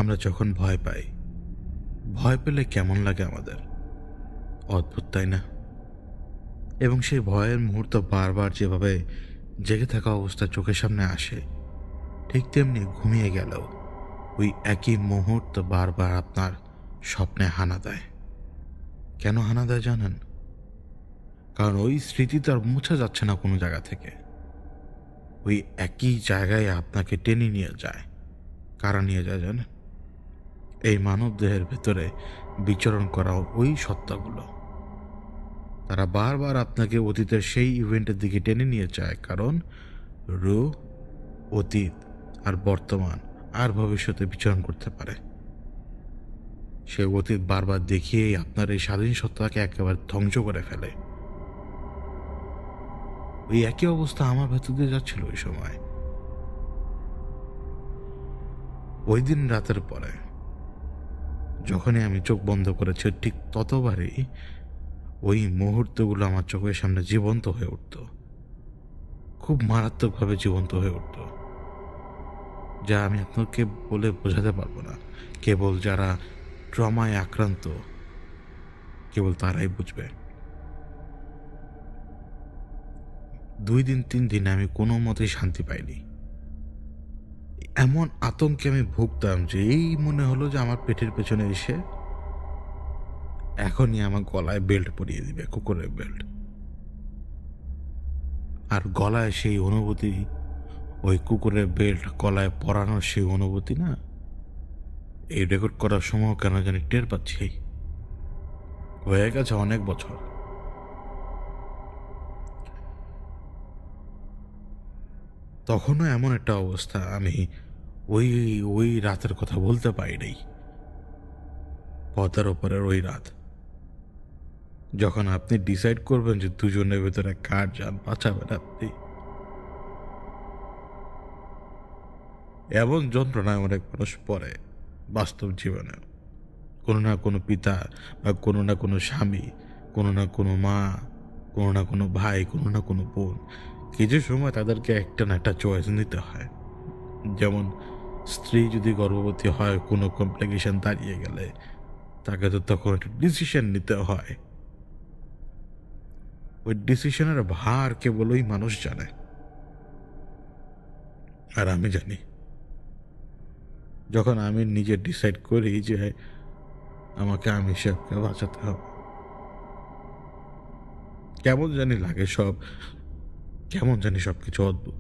আমরা যখন ভয় পাই, ভয় পেলে কেমন লাগে আমাদের? অদ্ভুত, তাই না? এবং সেই ভয়ের মুহূর্ত বারবার যেভাবে জেগে থাকা অবস্থা চোখের সামনে আসে, ঠিক তেমনি ঘুমিয়ে গেলেও ওই একই মুহূর্ত বারবার আপনার স্বপ্নে হানা দেয়। কেন হানা দেয় জানেন? কারণ ওই স্মৃতি তো আর মুছা যাচ্ছে না কোনো জায়গা থেকে। ওই একই জায়গায় আপনাকে টেনে নিয়ে যায়। কারা নিয়ে যায় জানেন? এই মানব দেহের ভেতরে বিচরণ করা ওই সত্তাগুলো। তারা বারবার আপনাকে অতীতের সেই ইভেন্টের দিকে টেনে নিয়ে যায়, কারণ রূহ অতীত আর বর্তমান আর ভবিষ্যতে বিচরণ করতে পারে। সে অতীত বারবার দেখিয়েই আপনার এই স্বাধীন সত্তাকে একেবারে ধ্বংস করে ফেলে। ওই একই অবস্থা আমার ভেতর দিয়ে যাচ্ছিল ওই সময়। ওই দিন রাতের পরে যখনই আমি চোখ বন্ধ করেছি, ঠিক ততবারই ওই মুহূর্তগুলো আমার চোখের সামনে জীবন্ত হয়ে উঠত, খুব মারাত্মকভাবে জীবন্ত হয়ে উঠত, যা আমি আপনাকে বলে বোঝাতে পারবো না। কেবল যারা ট্রমায় আক্রান্ত, কেবল তারাই বুঝবে। 2 দিন 3 দিন আমি কোনো মতেই শান্তি পাইনি। এমন আতঙ্কে আমি ভুগতাম যে এই মনে হলো যে আমার পেটের পেছনে এসে এখনই আমার গলায় বেল্ট পরিয়ে দিবে, কুকুরের বেল্ট। আর গলায় সেই অনুভূতি, ওই কুকুরের বেল্ট গলায় পরানোর সেই অনুভূতি না, এই রেকর্ড করার সময় কেন জানি টের পাচ্ছি। হয়ে গেছে অনেক বছর। তখনও এমন একটা অবস্থা, আমি ওই ওই রাতের কথা বলতে পারি নাই। পদ্মার ওপরের ওই রাত, যখন আপনি ডিসাইড করবেন যে দুজনের ভেতরে কার যান বাঁচাবেন আপনি। এমন যন্ত্রণায় অনেক মানুষ পড়ে বাস্তব জীবনে। কোনো না কোনো পিতা বা কোনো না কোনো স্বামী, কোনো না কোনো মা, কোনো না কোনো ভাই, কোনো না কোনো বোন, কিছু সময় তাদেরকে একটা না একটা চয়েস নিতে হয়। যেমন স্ত্রী যদি গর্ভবতী হয়, কোনো কমপ্লিকেশন দাঁড়িয়ে গেলে তাকে তো তখন একটা ডিসিশন নিতে হয়। ওই ডিসিশনের ভার কেবল ওই মানুষ জানে, আর আমি জানি। যখন আমি নিজে ডিসাইড করি যে আমাকে আমিষকে বাঁচাতে হবে, কেমন জানি লাগে সব, কেমন জানি সব কিছু অদ্ভুত।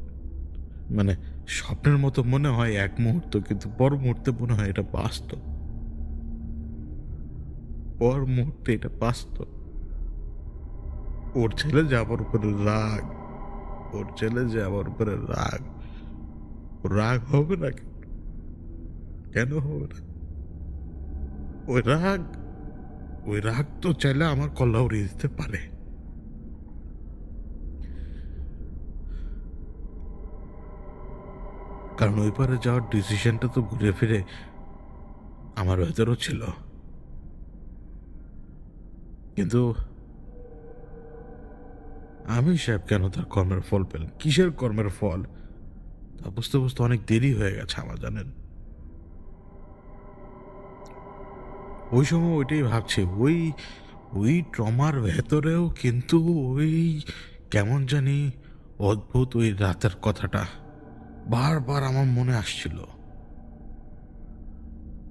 মানে স্বপ্নের মতো মনে হয় এক মুহূর্ত, কিন্তু পর মুহূর্তে মনে হয় এটা বাস্তব। পর মুহূর্তে এটা বাস্তব। ওর ছেলে যে আমার উপরে রাগ, ওর ছেলে যে আমার উপরে রাগ, রাগ হবে না কেন হবে না? ওই রাগ তো চাইলে আমার কল্লা উড়িয়ে দিতে পারে। কারণ ওই পারে যাওয়ার ডিসিশনটা তো ঘুরে ফিরে আমার ভেতরও ছিল। কিন্তু আমি সাহেব কেন তার কর্মের ফল পেলাম? কিসের কর্মের ফল তা বুঝতে বুঝতে অনেক দেরি হয়ে গেছে আমার, জানেন। ওই সময় ওইটাই ভাবছি, ওই ওই ট্রমার ভেতরেও কিন্তু ওই কেমন জানি অদ্ভুত ওই রাতের কথাটা বারবার আমার মনে আসছিল।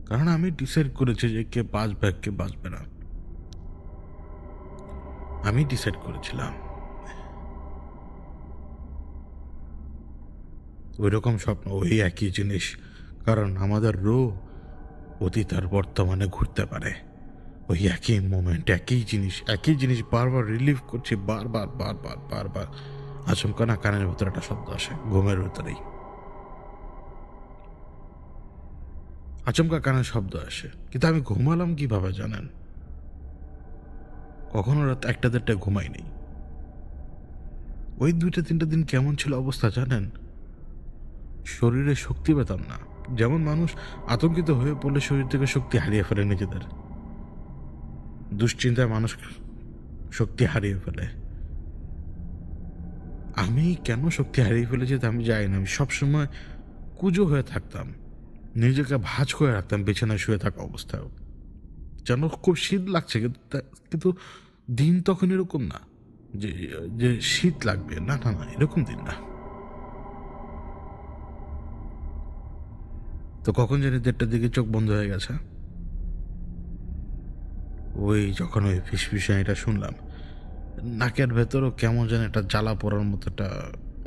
কারণ আমি ডিসাইড করেছি যে কে বাঁচবে কে বাঁচবে না। আমি ডিসাইড করেছিলাম। ওই রকম স্বপ্ন, ওই একই জিনিস। কারণ আমাদের রূহ অতীত আর বর্তমানে ঘুরতে পারে। ওই একই মোমেন্ট, একই জিনিস বারবার রিলিভ করছি, বারবার বারবার বারবার। আচমকা না কানের ভেতরে একটা শব্দ আসে, ঘুমের ভেতরেই আচমকা কানের শব্দ আসে। কিন্তু আমি ঘুমালাম কিভাবে জানেন? কখনো রাত 1টা 1:30 ঘুমাইনি। ওই 2-3 দিন কেমন ছিল অবস্থা জানেন? শরীরে শক্তি পেতাম না। যেমন মানুষ আতঙ্কিত হয়ে পড়লে শরীর থেকে শক্তি হারিয়ে ফেলে নিজেদের, দুশ্চিন্তায় মানুষ শক্তি হারিয়ে ফেলে। আমি কেন শক্তি হারিয়ে ফেলেছি তা আমি জানি না। আমি সবসময় কুঁজো হয়ে থাকতাম, নিজেকে ভাঁজ করে রাখতাম বিছানায় শুয়ে থাকা অবস্থায়। যেন খুব শীত লাগছে, কিন্তু দিন তখন এরকম না যে যে শীত লাগবে, না না না, এরকম দিন না। তো কখন জানি 1:30টার দিকে চোখ বন্ধ হয়ে গেছে। ওই যখন ওই ফিসফিসানিটা শুনলাম, নাকের ভেতরও কেমন যেন একটা জ্বালা পড়ার মতো একটা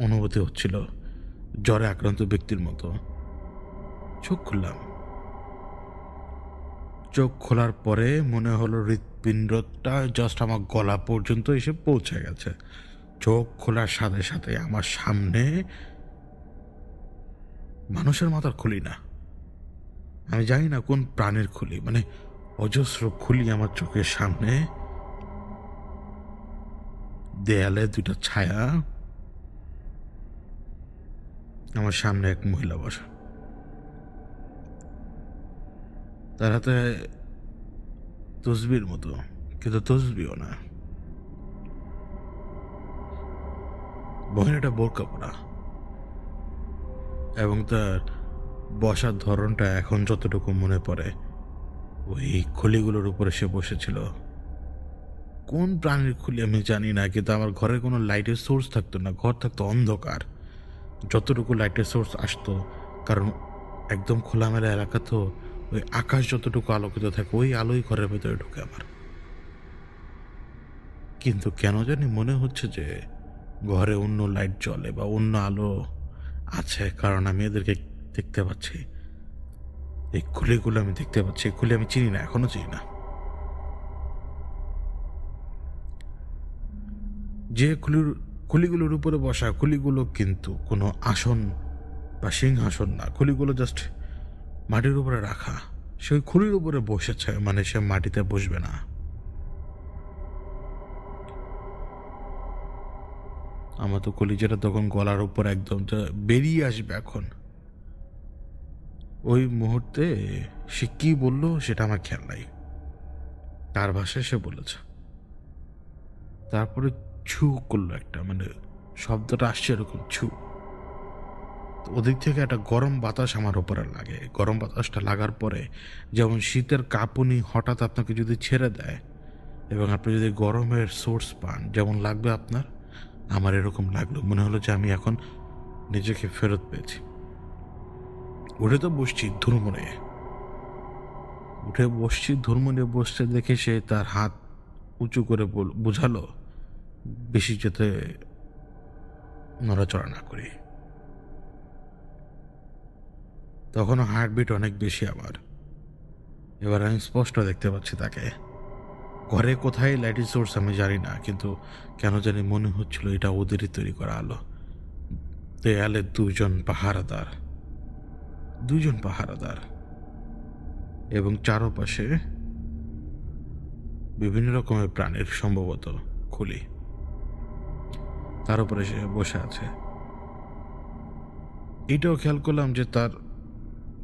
অনুভূতি হচ্ছিল, জ্বরে আক্রান্ত ব্যক্তির মতো। চোখ খুললাম। চোখ খোলার পরে মনে হলো হৃৎপিণ্ডটা জাস্ট আমার গলা পর্যন্ত এসে পৌঁছে গেছে। চোখ খোলার সাথে সাথে আমার সামনে মানুষের মাথার খুলি না, আমি জানি না কোন প্রাণের খুলি, মানে অজস্র খুলি আমার চোখের সামনে। দেয়ালে 2টা ছায়া, আমার সামনে এক মহিলা বসা, তার হাতে তসবির মতো, কিন্তু তসবিও না। মহিলাটা বোরকা পরা এবং তার বসার ধরনটা এখন যতটুকু মনে পড়ে, ওই খুলিগুলোর উপরে সে বসেছিল। কোন প্রাণীর খুলি আমি জানি না, কিন্তু আমার ঘরে কোনো লাইটের সোর্স থাকতো না, ঘর থাকতো অন্ধকার। যতটুকু লাইটের সোর্স আসতো, কারণ একদম খোলামেলা এলাকা তো, ওই আকাশ যতটুকু আলোকিত থাকে ওই আলোই ঘরের ভেতরে ঢুকে আমার। কিন্তু কেন জানি মনে হচ্ছে যে ঘরে অন্য লাইট জ্বলে বা অন্য আলো আছে, কারণ আমি এদেরকে দেখতে পাচ্ছি। এই খুলিগুলো আমি দেখতে পাচ্ছি, খুলি আমি চিনি না, এখনো চিনি না। যে খুলিগুলোর উপরে বসা, খুলিগুলো কিন্তু কোনো আসন বা সিংহাসন না, খুলিগুলো জাস্ট মাটির উপরে রাখা। সে ওই খুলির উপরে বসেছে, মানে সে মাটিতে বসবে না। আমার তো কলিজাটা তখন গলার উপর একদম বেরিয়ে আসবে এখন। ওই মুহূর্তে সে কি বললো সেটা আমার খেয়াল নাই, তার ভাষায় সে বলেছে। তারপরে ছু করলো একটা, মানে শব্দটা আসছে এরকম ছু। ওদিক থেকে একটা গরম বাতাস আমার উপরে লাগে। গরম বাতাসটা লাগার পরে যেমন শীতের কাঁপুনি হঠাৎ আপনাকে যদি ছেড়ে দেয় এবং আপনি যদি গরমের সোর্স পান, যেমন লাগবে আপনার, আমার এরকম লাগলো। মনে হলো যে আমি এখন নিজেকে ফেরত পেয়েছি। উঠে তো বসছি ধুরমুড়ে, ধুরমুড়ে বসতে দেখে সে তার হাত উঁচু করে বুঝালো বেশি যেতে নড়াচড়া না করি। তখনও হার্টবিট অনেক বেশি আমার। এবার আমি স্পষ্ট দেখতে পাচ্ছি তাকে। ঘরে কোথায় লাইটের সোর্স আমি জানি না, কিন্তু কেন জানি মনে হচ্ছিল এটা ওদেরই তৈরি করা আলো। দেয়ালে দুজন পাহারাদার এবং চারপাশে বিভিন্ন রকমের প্রাণীর, সম্ভবত খুলি, তার উপরে সে বসে আছে। এটাও খেয়াল করলাম যে তার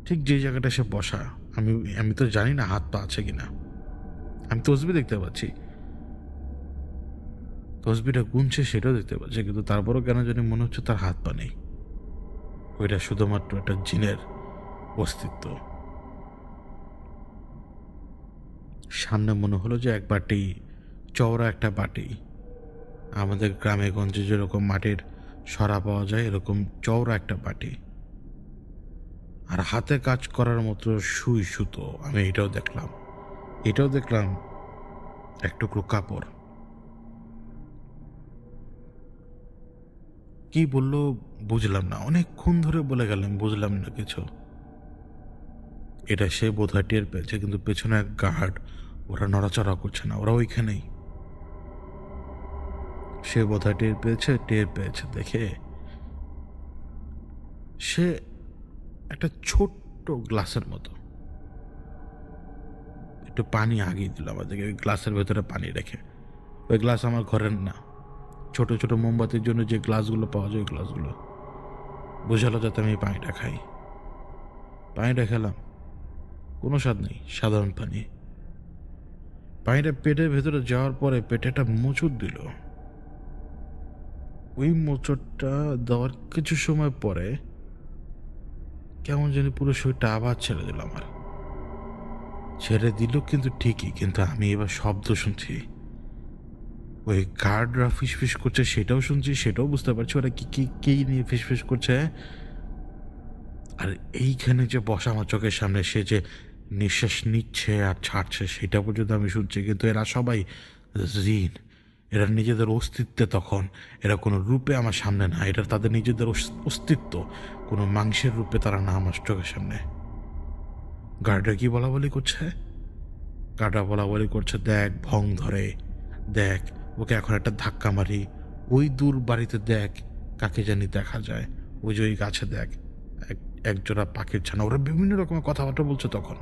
ঠিক যে জায়গাটা সে বসা, আমি তো জানি না হাত পা আছে কিনা। আমি তসবি দেখতে পাচ্ছি, তসবিটা গুনছে সেটাও দেখতে পাচ্ছি, কিন্তু তারপরও কেন জানি মনে হচ্ছে তার হাত পা নেই। ওইটা শুধুমাত্র একটা জিনের অস্তিত্ব। সামনে মনে হলো যে এক বাটি, চওড়া একটা বাটি, আমাদের গ্রামে গঞ্জে যেরকম মাটির সরা পাওয়া যায় এরকম চওড়া একটা বাটি, আর হাতে কাজ করার মতো সুই সুতো। আমি এটাও দেখলাম এক টুকরো কাপড়। কি বললো বুঝলাম না, অনেকক্ষণ ধরে বলে গেলাম, বুঝলাম না কিছু। এটা সে বোধহয় টের পেয়েছে, কিন্তু পেছনে এক গার্ড, ওরা নড়াচড়া করছে না, ওরা ওইখানেই। সে বোধহয় টের পেয়েছে দেখে সে একটা ছোট্ট গ্লাসের মতো একটু পানি আগিয়ে দিল আমাদেরকে, ওই গ্লাসের ভেতরে পানি রেখে। ওই গ্লাস আমার ঘরের না, ছোট ছোট মোমবাতির জন্য যে গ্লাসগুলো পাওয়া যায় ওই গ্লাসগুলো। বোঝালো যাতে আমি পানিটা খাই। পানিটা খেলাম, কোনো স্বাদ নেই, সাধারণ পানি। পানিটা পেটের ভেতরে যাওয়ার পরে পেটে একটা মোচড় দিল। ওই মোচড়টা দেওয়ার কিছু সময় পরে কেমন জানি পুরো শরীরটা আবার ছেড়ে দিল আমার। ছেড়ে দিল কিন্তু ঠিকই, কিন্তু আমি এবার শব্দ শুনছি। ওই গার্ডরা ফিসফিস করছে সেটাও শুনছি, সেটাও বুঝতে পারছি ওরা কি কি কি নিয়ে ফিসফিস করছে। আর এইখানে যে বসা আমার চোখের সামনে, সে যে নিঃশ্বাস নিচ্ছে আর ছাড়ছে সেটা পর্যন্ত আমি শুনছি, কিন্তু এরা সবাই জিন। এরা নিজেদের অস্তিত্বে তখন, এরা কোনো রূপে আমার সামনে না, এটা তাদের নিজেদের অস্তিত্ব, কোনো মাংসের রূপে তারা না আমার চোখের সামনে। গার্ডরা কি বলা বলি করছে? গার্ডরা বলা বলি করছে, দেখ ভং ধরে, দেখ ওকে এখন একটা ধাক্কা মারি, ওই দূর বাড়িতে দেখ কাকে জানি দেখা যায়, ওই যে ওই গাছে দেখ একজোড়া পাখির ছানা। ওরা বিভিন্ন রকমের কথাবার্তা বলছে তখন,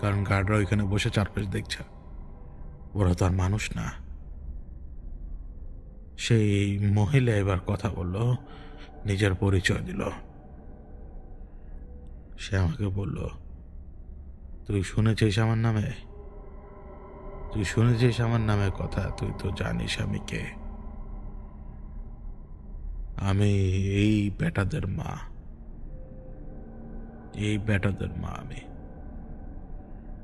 কারণ গার্ডরা ওইখানে বসে চারপাশ দেখছে। ওরা তো আর মানুষ না। সেই মহিলা এবার কথা বলল, নিজের পরিচয় দিল। সে আমাকে বলল, তুই শুনেছিস আমার নামে? তুই শুনেছিস আমার নামের কথা? তুই তো জানিস আমি কে। আমি এই বেটাদের মা, এই বেটাদের মা আমি।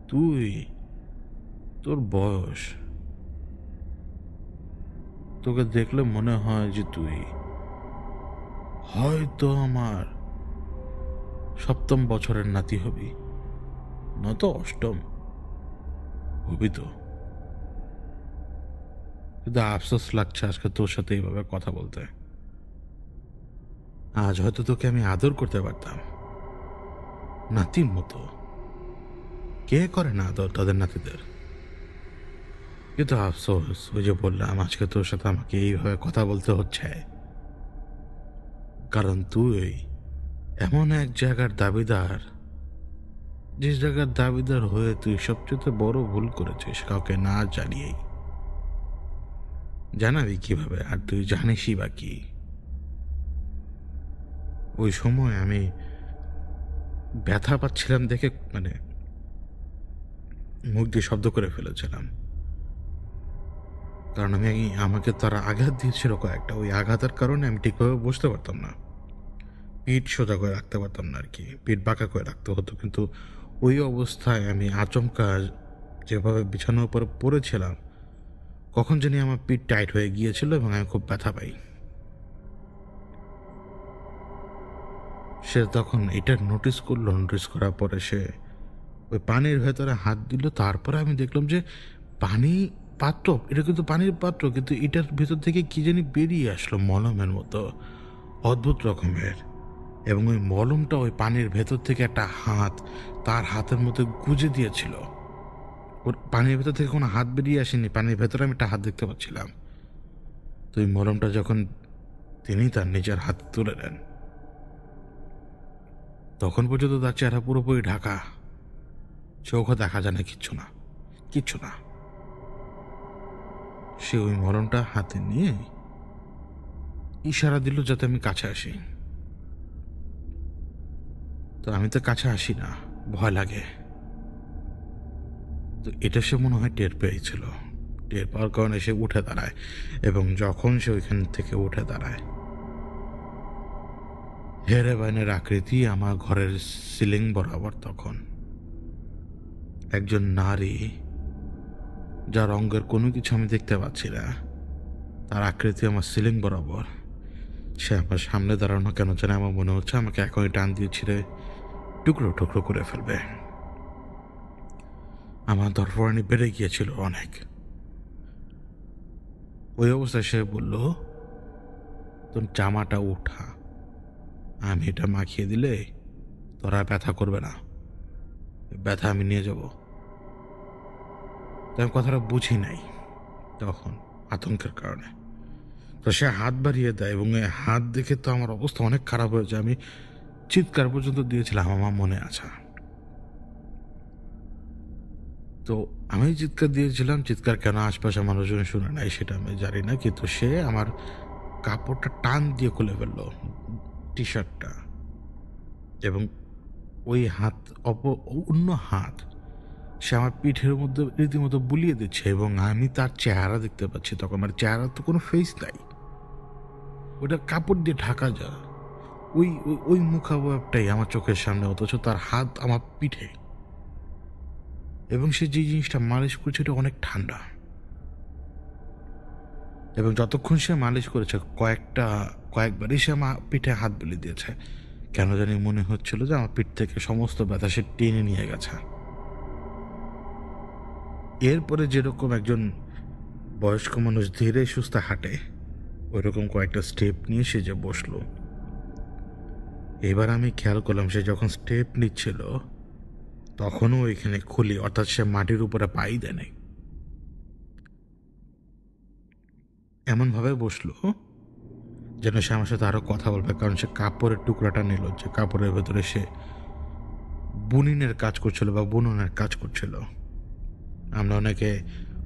তুই, তোর বয়স, তোকে দেখলে মনে হয় যে তুই হয়তো আমার 7ম বছরের নাতি হবি, নয়তো 8ম হবি। তো কিন্তু আফসোস লাগছে আজকে তোর সাথে এইভাবে কথা বলতে। আজ হয়তো তোকে আমি আদর করতে পারতাম নাতির মতো। কে করে না আদর তাদের নাতিদের? কিন্তু আফসোস, ওই যে বললাম, আজকে তোর সাথে আমাকে এইভাবে কথা বলতে হচ্ছে, কারণ তুই এমন এক জায়গার দাবিদার, যে জায়গার দাবিদার হয়ে তুই সবচেয়ে বড় ভুল করেছিস কাউকে না জানিয়েই। জানাবি কিভাবে? আর তুই জানিসই বা কি? ওই সময় আমি ব্যথা পাচ্ছিলাম দেখে মুখ দিয়ে শব্দ করে ফেলেছিলাম, কারণ আমাকে তারা আঘাত দিয়েছিল কয়েকটা। ওই আঘাতের কারণে আমি ঠিকভাবে বসতে পারতাম না, পিঠ সোজা করে রাখতে পারতাম না আর কি, পিঠ বাঁকা করে রাখতে হতো। কিন্তু ওই অবস্থায় আমি আচমকা যেভাবে বিছানার উপরে পড়েছিলাম, কখন জানি আমার পিঠ টাইট হয়ে গিয়েছিল এবং আমি খুব ব্যথা পাই। সে তখন এটা নোটিস করলো, নোটিস করার পরে সে ওই পানির ভেতরে হাত দিল। তারপরে আমি দেখলাম যে পানি পাত্র, এটা কিন্তু পানির পাত্র, কিন্তু এটার ভেতর থেকে কি জানি বেরিয়ে আসলো মলমের মতো, অদ্ভুত রকমের। এবং ওই মলমটা ওই পানির ভেতর থেকে একটা হাত তার হাতের মধ্যে গুজে দিয়েছিল। ওর পানির ভেতর থেকে কোনো হাত বেরিয়ে আসেনি, পানির ভেতরে আমি একটা হাত দেখতে পাচ্ছিলাম। তো ওই মলমটা যখন তিনি তার নিজের হাত তুলে নেন, তখন পর্যন্ত তার চেহারা পুরোপুরি ঢাকা, চোখও দেখা যায় না, কিচ্ছু না, কিচ্ছু না। সে ওই মলমটা হাতে নিয়ে ইশারা দিল যাতে আমি কাছে আসি। তো আমি তো কাছে আসি না, ভয় লাগে। তো এটা সে মনে হয় টের পেয়েছিল। টের পাওয়ার কারণে সে উঠে দাঁড়ায়, এবং যখন সে ওইখান থেকে উঠে দাঁড়ায়, হেরে বাইনের আকৃতি আমার ঘরের সিলিং বরাবর। তখন একজন নারী, যার অঙ্গের কোনো কিছু আমি দেখতে পাচ্ছি না, তার আকৃতি আমার সিলিং বরাবর। সে আমার সামনে দাঁড়ানো কেন জানে আমার মনে হচ্ছে আমাকে এখনই টান দিয়ে ছিঁড়ে টুকরো টুকরো করে ফেলবে। আমার দরফরানি বেড়ে গিয়েছিল অনেক। ওই অবস্থায় সে বলল, তোর জামাটা উঠা, আমি এটা মাখিয়ে দিলে তোরা ব্যথা করবে না, ব্যথা আমি নিয়ে যাব। তো আমি কথাটা বুঝি নাই তখন আতঙ্কের কারণে। তো সে হাত বাড়িয়ে দেয়, এবং এই হাত দেখে তো আমার অবস্থা অনেক খারাপ হয়েছে। আমি চিৎকার পর্যন্ত দিয়েছিলাম, আমার মনে আছে। তো আমি চিৎকার দিয়েছিলাম, চিৎকার কেন আশপাশে মানুষজন শুনে নাই সেটা আমি জানি না, কিন্তু সে আমার কাপড়টা টান দিয়ে খুলে ফেললো, টি শার্টটা, এবং ওই হাত অন্য হাত সে আমার পিঠের মধ্যে রীতিমতো বুলিয়ে দিচ্ছে, এবং আমি তার চেহারা দেখতে পাচ্ছি তখন। আমার চেহারা তো কোনো ফেস নাই, ওটা কাপড় দিয়ে ঢাকা যায়। ওই ওই ওই মুখাবয়বটাই আমার চোখের সামনে, অথচ তার হাত আমার পিঠে, এবং সে যে জিনিসটা মালিশ করছে এটা অনেক ঠান্ডা। এবং যতক্ষণ সে মালিশ করেছে কয়েকবারই সে আমার পিঠে হাত বুলিয়ে দিয়েছে। কেন জানি মনে হচ্ছিল যে আমার পিঠ থেকে সমস্ত ব্যথা সে টেনে নিয়ে গেছে। এরপরে যেরকম একজন বয়স্ক মানুষ ধীরে সুস্থে হাঁটে, ওইরকম কয়েকটা স্টেপ নিয়ে সে যে বসলো। এবার আমি খেয়াল করলাম সে যখন স্টেপ নিচ্ছিল তখনও ওইখানে খুলি, অর্থাৎ সে মাটির উপরে পাই দেয় নাই, এমনভাবে বসলো যেন সে আমার সাথে আরো কথা বলবে। কারণ সে কাপড়ের টুকরাটা নিল, যে কাপড়ের ভেতরে সে বুনিনের কাজ করছিল বা বুননের কাজ করছিল। আমরা অনেকে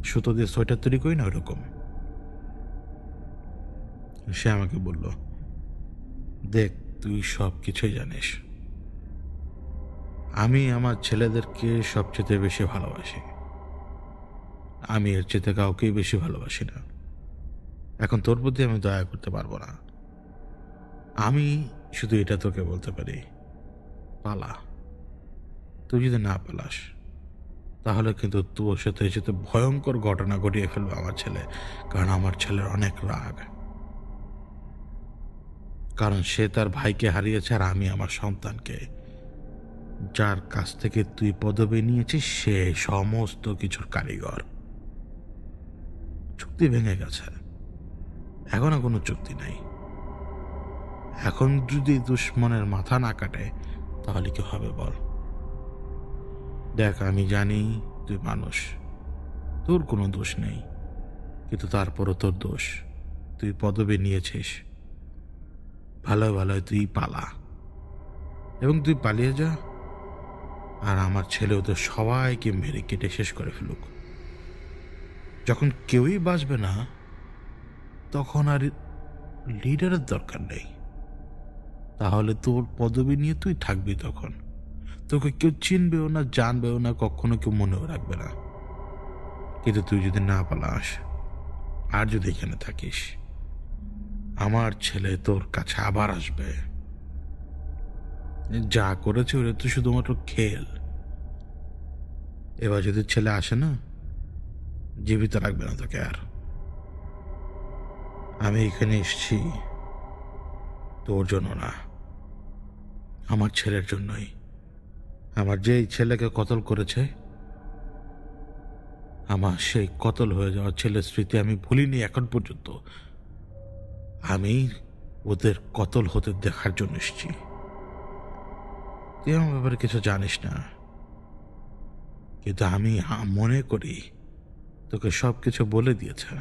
সুতো দিয়ে সোয়েটার তৈরি করি না, ওরকম। সে আমাকে বলল, দেখ তুই সব কিছুই জানিস, আমি আমার ছেলেদেরকে সবচেয়ে বেশি ভালোবাসি, আমি এর চেয়ে কাউকেই বেশি ভালোবাসি না। এখন তোর প্রতি আমি দয়া করতে পারবো না, আমি শুধু এটা তোকে বলতে পারি, পালা। তুই যদি না পালাস তাহলে কিন্তু তোর সাথে সাথে ভয়ঙ্কর ঘটনা ঘটিয়ে ফেলবে আমার ছেলে। কারণ আমার ছেলের অনেক রাগ, কারণ সে তার ভাইকে হারিয়েছে আর আমি আমার সন্তানকে। যার কাছ থেকে তুই পদবি নিয়েছিস সে সমস্ত কিছুর কারিগর। চুক্তি ভেঙে গেছে, এখনো কোনো চুক্তি নাই। এখন যদি দুশ্মনের মাথা না কাটে তাহলে কি হবে বল? দেখ, আমি জানি তুই মানুষ, তোর কোনো দোষ নেই, কিন্তু তারপরও তোর দোষ। তুই পদবি নিয়েছিস, ভালো ভালো তুই পালা, এবং তুই পালিয়ে যা, আর আমার ছেলে ওদের সবাইকে মেরে কেটে শেষ করে ফেলুক। যখন কেউই বাঁচবে না তখন আর লিডারের দরকার নেই। তাহলে তোর পদবি নিয়ে তুই থাকবি, তখন তোকে কেউ চিনবেও না, জানবেও না, কখনো কেউ মনেও রাখবে না। কিন্তু তুই যদি না পালাস আর যদি এখানে থাকিস, আমার ছেলে তোর কাছে আবার আসবে। যা করেছে ওরা তো শুধুমাত্র খেল। এবার যদি ছেলে আসে না, জীবিত রাখবে না তোকে আর। আমি এখানে এসেছি তোর জন্য না, আমার ছেলের জন্যই। আমার যেই ছেলেকে কতল করেছে, আমার সেই কতল হয়ে যাওয়া ছেলের স্মৃতি আমি ভুলিনি এখন পর্যন্ত। আমি ওদের কতল হতে দেখার জন্য এসেছি। তুই আমার ব্যাপারে কিছু জানিস না, কিন্তু আমি মনে করি তোকে সব কিছু বলে দিয়েছে।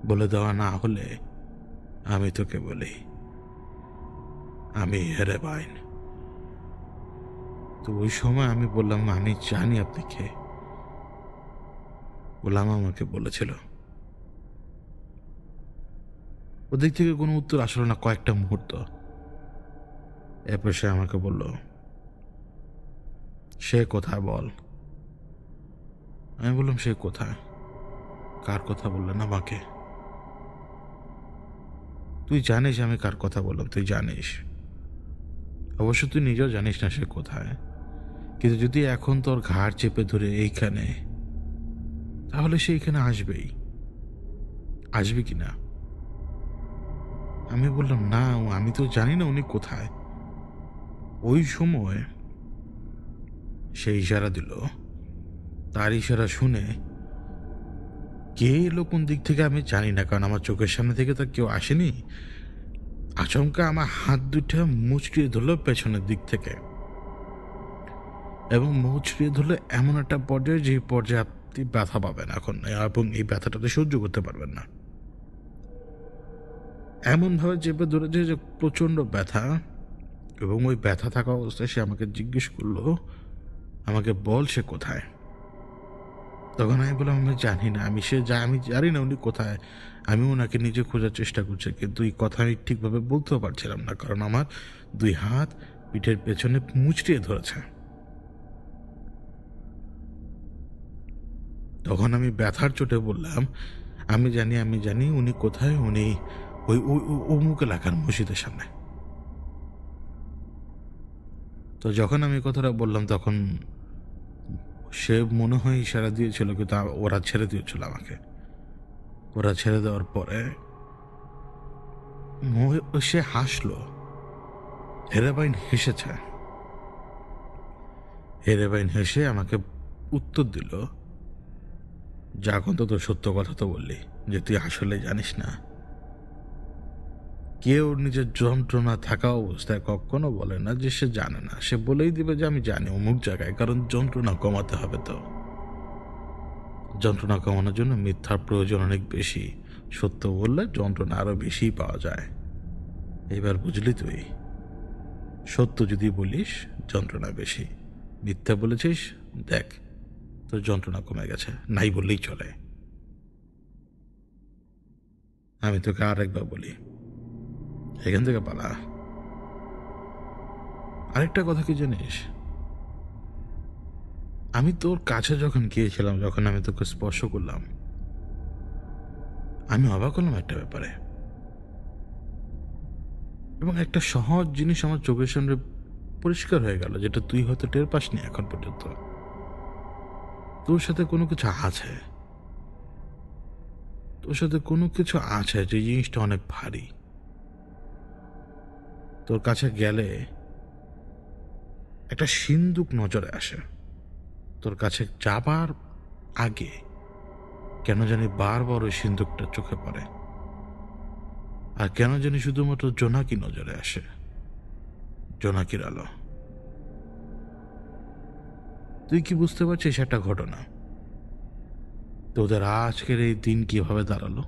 বলে দেওয়া না হলে আমি তোকে বলি, আমি হেরে বাইন। তো ওই সময় আমি বললাম, আমি জানি আপনি কে। বললাম আমাকে বলেছিল। ওদিক থেকে কোনো উত্তর আসলো না কয়েকটা মুহূর্ত। এরপর সে আমাকে বলল, সে কোথায় বল। আমি বললাম, সে কোথায়? কার কথা বললেন আমাকে? তুই জানিস আমি কার কথা বললাম, তুই জানিস। অবশ্য তুই নিজেও জানিস না সে কোথায়, কিন্তু যদি এখন তোর ঘাড় চেপে ধরে এইখানে, তাহলে সে এখানে আসবেই। আসবে কি না? আমি বললাম, না, আমি তো জানি না উনি কোথায়। ওই সময় সে ইশারা দিল। তার ইশারা শুনে কে এলো কোন দিক থেকে আমি জানি না, কারণ আমার চোখের সামনে থেকে তো কেউ আসেনি। আচমকা আমার হাত দুটা মুচড়িয়ে ধরলো পেছনের দিক থেকে, এবং মুচড়িয়ে ধরলো এমন একটা পর্যায়ে যে পর্যায়ে আপনি ব্যথা পাবেন এখন, এবং এই ব্যথাটাতে সহ্য করতে পারবেন না। এমনভাবে চেপে ধরেছে যে প্রচণ্ড ব্যথা, এবং ওই ব্যথা থাকা অবস্থায় সে আমাকে জিজ্ঞেস করলো, আমাকে বল সে কোথায়। তখন আমি বললাম, আমি জানি না, আমি জানি না উনি কোথায়। আমি ওনাকে নিজে খোঁজার চেষ্টা করছি, কিন্তু এই কথা আমি ঠিকভাবে বলতেও পারছিলাম না, কারণ আমার দুই হাত পিঠের পেছনে মুচড়িয়ে ধরেছে। তখন আমি ব্যথার চোটে বললাম, আমি জানি উনি কোথায়। উনি ওই অমুক এলাকার মসজিদের সামনে। তো যখন আমি কথাটা বললাম তখন সে মনে হয় ইশারা দিয়েছিল, কিন্তু ওরা ছেড়ে দিয়েছিল আমাকে। ওরা ছেড়ে দেওয়ার পরে সে হাসলো। হেরেবাইন হেসেছে। হেরেবাইন হেসে আমাকে উত্তর দিল, যাক অন্তত সত্য কথা তো বললি যে তুই আসলে জানিস না। কেউ নিজের যন্ত্রণা থাকা অবস্থায় কখনো বলে না যে সে জানে না। সে বলেই দিবে যে আমি জানি অমুক জায়গায়, কারণ যন্ত্রণা কমাতে হবে। তো যন্ত্রণা কমানোর জন্য মিথ্যার প্রয়োজন অনেক বেশি। সত্য বললে যন্ত্রণা আরো বেশি পাওয়া যায়। এবার বুঝলি তুই? সত্য যদি বলিস যন্ত্রণা বেশি, মিথ্যা বলেছিস দেখ তোর যন্ত্রণা কমে গেছে, নাই বললেই চলে। আমি তোকে আর একবার বলি, এখান থেকে পালা। আরেকটা কথা কি জানিস, আমি তোর কাছে যখন গিয়েছিলাম, যখন আমি তোকে স্পর্শ করলাম, আমি অবাক হলাম একটা ব্যাপারে। এবং একটা সহজ জিনিস আমার চোখের সামনে পরিষ্কার হয়ে গেল, যেটা তুই হয়তো টের পাসনি এখন পর্যন্ত। তোর সাথে কোনো কিছু আছে, তোর সাথে কোনো কিছু আছে যে জিনিসটা অনেক ভারী। তোর কাছে গেলে একটা সিন্দুক নজরে আসে। তোর কাছে যাবার আগে কেন জানি বারবার ওই সিন্দুকটা চোখে পড়ে, আর কেন জানি শুধুমাত্র জোনাকি নজরে আসে, জোনাকির আলো। তুই কি বুঝতে পারছিস একটা ঘটনা? তোদের আজকের এই দিন কিভাবে দাঁড়ালো?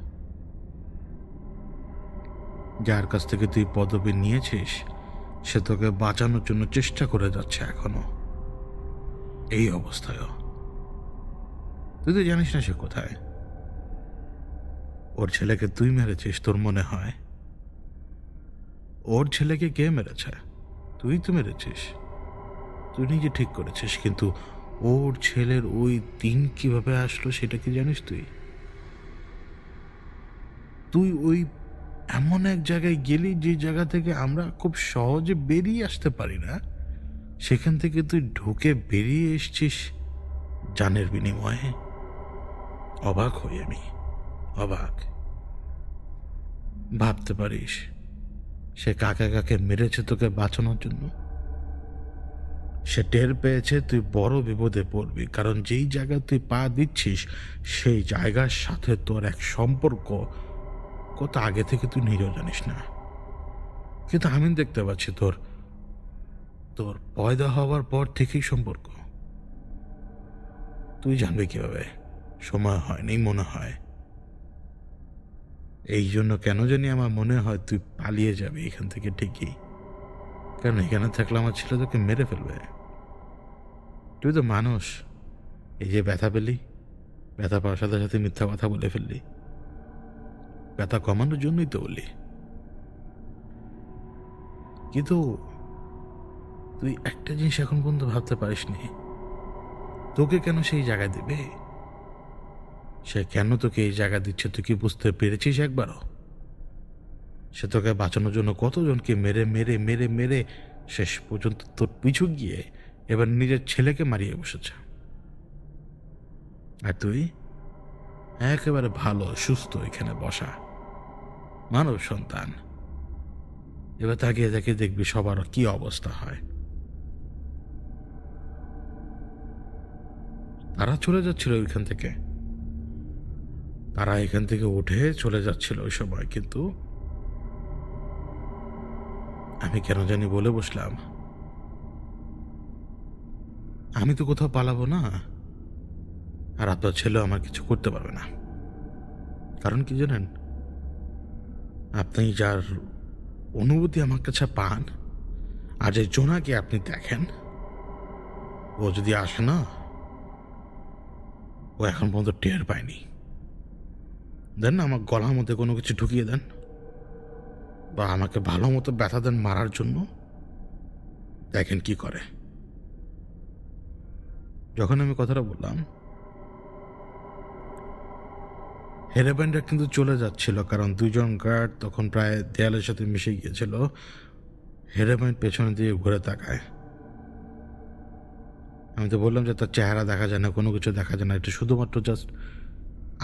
যার কাছ থেকে তুই পদবি নিয়েছিস সে তোকে বাঁচানোর জন্য চেষ্টা করে যাচ্ছে এখনো, এই অবস্থায়ও। তুই তো জানিস না সে কোথায়। ওর ছেলেকে তুই মেরেছিস তোর মনে হয়? ওর ছেলেকে কে মেরেছে? তুই তো মেরেছিস, তুই নিজে ঠিক করেছিস, কিন্তু ওর ছেলের ওই দিন কিভাবে আসলো সেটা কি জানিস তুই? তুই ওই এমন এক জায়গায় গেলি যে জায়গা থেকে আমরা খুব সহজে বেরিয়ে আসতে পারি না, সেখান থেকে তুই ঢুকে বেরিয়ে এসছিস জানের বিনিময়ে। অবাক হই আমি, অবাক। ভাবতে পারিস সে কাকে কাকে মেরেছে তোকে বাঁচানোর জন্য? সে টের পেয়েছে তুই বড় বিপদে পড়বি, কারণ যেই জায়গায় তুই পা দিচ্ছিস সেই জায়গার সাথে তোর এক সম্পর্ক কত আগে থেকে তুই নিজেও জানিস না। কিন্তু আমি দেখতে পাচ্ছি তোর তোর পয়দা হওয়ার পর থেকেই সম্পর্ক। তুই জানবি কিভাবে? সময় হয়নি মনে হয়। এই জন্য কেন জানি আমার মনে হয় তুই পালিয়ে যাবি এখান থেকে ঠিকই, কারণ এখানে থাকলে আমার ছেলে তোকে মেরে ফেলবে। তুই তো মানুষ, এই যে ব্যথা পেলি, ব্যথা পাওয়ার সাথে সাথে মিথ্যা কথা বলে ফেললি। ব্যথা কমানোর জন্যই তো বললি, কিন্তু তুই একটা জিনিস এখন পর্যন্ত ভাবতে পারিসনি, তোকে কেন সেই জায়গা দেবে? সে কেন তোকে এই জায়গা দিচ্ছে তুই কি বুঝতে পেরেছিস একবারও? সে তোকে বাঁচানোর জন্য কতজনকে মেরে মেরে মেরে মেরে শেষ পর্যন্ত তোর পিছু গিয়ে এবার নিজের ছেলেকে মারিয়ে বসেছে। আর তুই একেবারে ভালো সুস্থ এখানে বসা মানব সন্তান। এবার তাকিয়ে তাকিয়ে দেখবি সবার কি অবস্থা হয়। তারা চলে যাচ্ছিল ওইখান থেকে, তারা এখান থেকে উঠে চলে যাচ্ছিল ওই সময়, কিন্তু আমি কেন জানি বলে বসলাম আমি তো কোথাও পালাবো না, আর আপনার ছেলেও আমার কিছু করতে পারবে না। কারণ কি জানেন, আপনি যার অনুভূতি আমার কাছে পান আর যে জোনাকে আপনি দেখেন, ও যদি আসে না, ও এখন পর্যন্ত টের পায়নি। দেন না আমার গলার মধ্যে কোনো কিছু ঢুকিয়ে দেন, বা আমাকে ভালো মতো ব্যথা দেন মারার জন্য, দেখেন কি করে। যখন আমি কথাটা বললাম, হেরেব্যান্ডরা কিন্তু চলে যাচ্ছিল, কারণ দুইজন গার্ড তখন প্রায় দেয়ালের সাথে মিশে গিয়েছিল। হেরেব্যান্ড পেছনে দিয়ে ঘুরে তাকায়, আমি তো বললাম যে তার চেহারা দেখা যায় না, কোনো কিছু দেখা যায় না, এটা শুধুমাত্র জাস্ট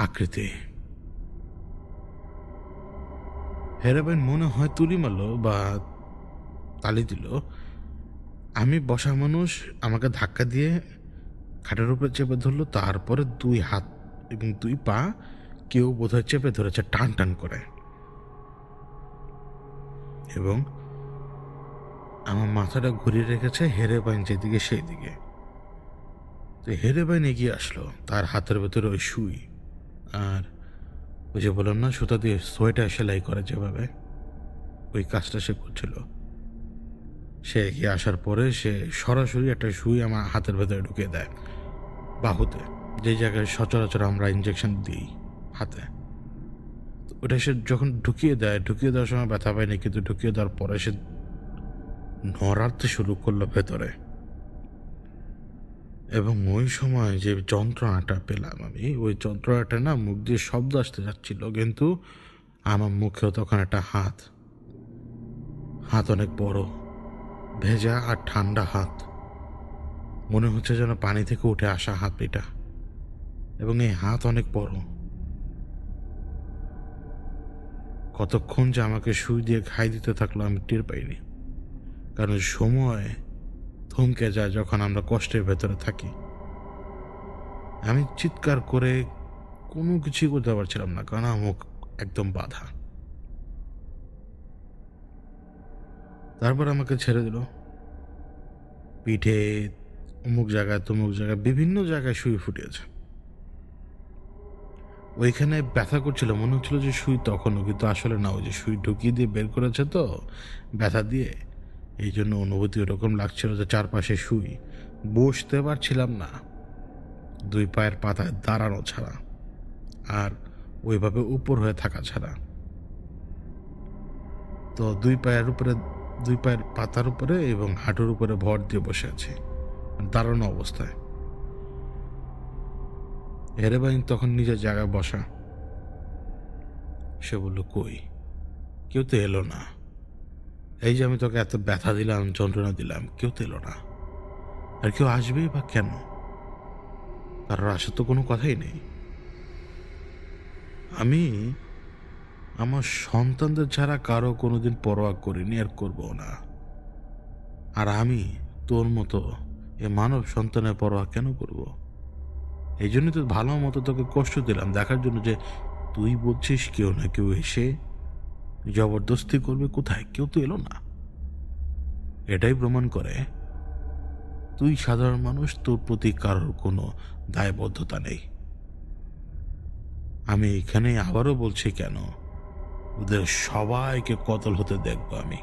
আকৃতি। হেরাবাইন মনে হয় তুলি মারলো বা তালি দিল। আমি বসা মানুষ, আমাকে ধাক্কা দিয়ে খাটের উপরে চেপে ধরলো, তারপরে 2 হাত এবং 2 পা কেউ বোধহয় চেপে ধরেছে টান টান করে, এবং আমার মাথাটা ঘুরিয়ে রেখেছে হেরেবাইন যেদিকে সেই দিকে। তো হেরেবাইন এগিয়ে আসলো, তার হাতের ভেতরে ওই সুই, আর ওই যে বললাম না সুতা দিয়ে সোয়েটার সেলাই করে যেভাবে, ওই কাজটা সে করছিল। সে এগিয়ে আসার পরে সে সরাসরি একটা সুই আমার হাতের ভেতরে ঢুকিয়ে দেয়, বাহুতে, যে জায়গায় সচরাচর আমরা ইঞ্জেকশন দিই হাতে। ওটা সে যখন ঢুকিয়ে দেওয়ার সময় ব্যথা পায়নি, কিন্তু ঢুকিয়ে দেওয়ার পরে সে নড়াতে শুরু করলো ভেতরে। এবং ওই সময় যে যন্ত্রণাটা পেলাম আমি, ওই যন্ত্রণাটা না মুখ দিয়ে শব্দ আসতে যাচ্ছিল, কিন্তু আমার মুখেও তখন একটা হাত অনেক বড়, ভেজা আর ঠান্ডা হাত, মনে হচ্ছে যেন পানি থেকে উঠে আসা হাত এটা, এবং এই হাত অনেক বড়। কতক্ষণ যে আমাকে সুই দিয়ে খাই দিতে থাকলো আমি টের পাইনি, কারণ সময় থমকে যায় যখন আমরা কষ্টের ভেতরে থাকি। আমি চিৎকার করে কোনো কিছুই করতে পারছিলাম না, কারণ আমার মুখ একদম বাধা। তারপর আমাকে ছেড়ে দিল। পিঠে অমুক জায়গায় তমুক জায়গায় বিভিন্ন জায়গায় সুই ফুটিয়েছে। ওইখানে ব্যথা করছিল, মনে হচ্ছিল যে সুই তখনও, কিন্তু আসলে না, ওই যে সুই ঢুকিয়ে দিয়ে বের করেছে তো ব্যথা দিয়ে, এই জন্য অনুভূতি ওরকম লাগছিল যে চারপাশে সুই। বসতে পারছিলাম না 2 পায়ের পাতায় দাঁড়ানো ছাড়া, আর ওইভাবে উপর হয়ে থাকা ছাড়া। তো 2 পায়ের পাতার উপরে এবং হাঁটুর উপরে ভর দিয়ে বসে আছি দাঁড়ানো অবস্থায়। হেরেবাইন তখন নিজের জায়গায় বসা। সে বলল, কই, কেউ তো এলো না। এই যে আমি তোকে এত ব্যথা দিলাম, যন্ত্রণা দিলাম, কেউ তো এলো না, আর কেউ আসবেই বা কেন? কারোর আসার তো কোনো কথাই নেই। আমি আমার সন্তানদের ছাড়া কারো কোনোদিন পরোয়া করিনি, আর করবো না। আর আমি তোর মতো এ মানব সন্তানের পরোয়া কেন করব? এই জন্যই তো ভালো মতো তোকে কষ্ট দিলাম, দেখার জন্য যে তুই বলছিস কেউ না কেউ এসে জবরদস্তি করবে। কোথায়? কেউ তো এলো না। এটাই প্রমাণ করে তুই সাধারণ মানুষ, তোর প্রতি কারোর কোনো দায়বদ্ধতা নেই। আমি এখানে আবারও বলছি, কেন ওদের সবাইকে কতল হতে দেখবো আমি?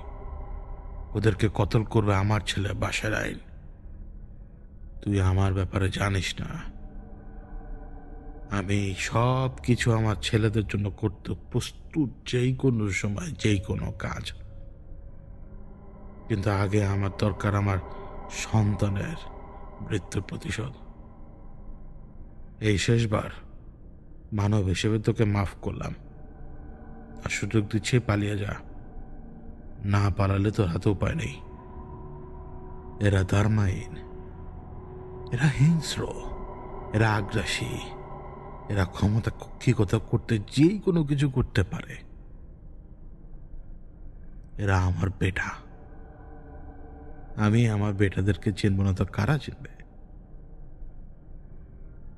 ওদেরকে কতল করবে আমার ছেলে বাশার আইন। তুই আমার ব্যাপারে জানিস না। আমি সব কিছু আমার ছেলেদের জন্য করতে প্রস্তুত, যেই কোনো সময়, যেই কোনো কাজ। কিন্তু আগে আমার দরকার আমার সন্তানের মৃত্যুর প্রতিশোধ। এই শেষবার মানব হিসেবে তোকে মাফ করলাম, আর সুযোগ দিচ্ছি পালিয়ে যা। না পালালে তোর হাতে উপায় নেই। এরা ধর্মাহীন, এরা হিংস্র, এরা আগ্রাসী, এরা ক্ষমতা কুক্ষিগত করতে যেই কোনো কিছু করতে পারে। এরা আমার বেটা। আমি আমার বেটাদেরকে চিনব না তো কারা চিনবে?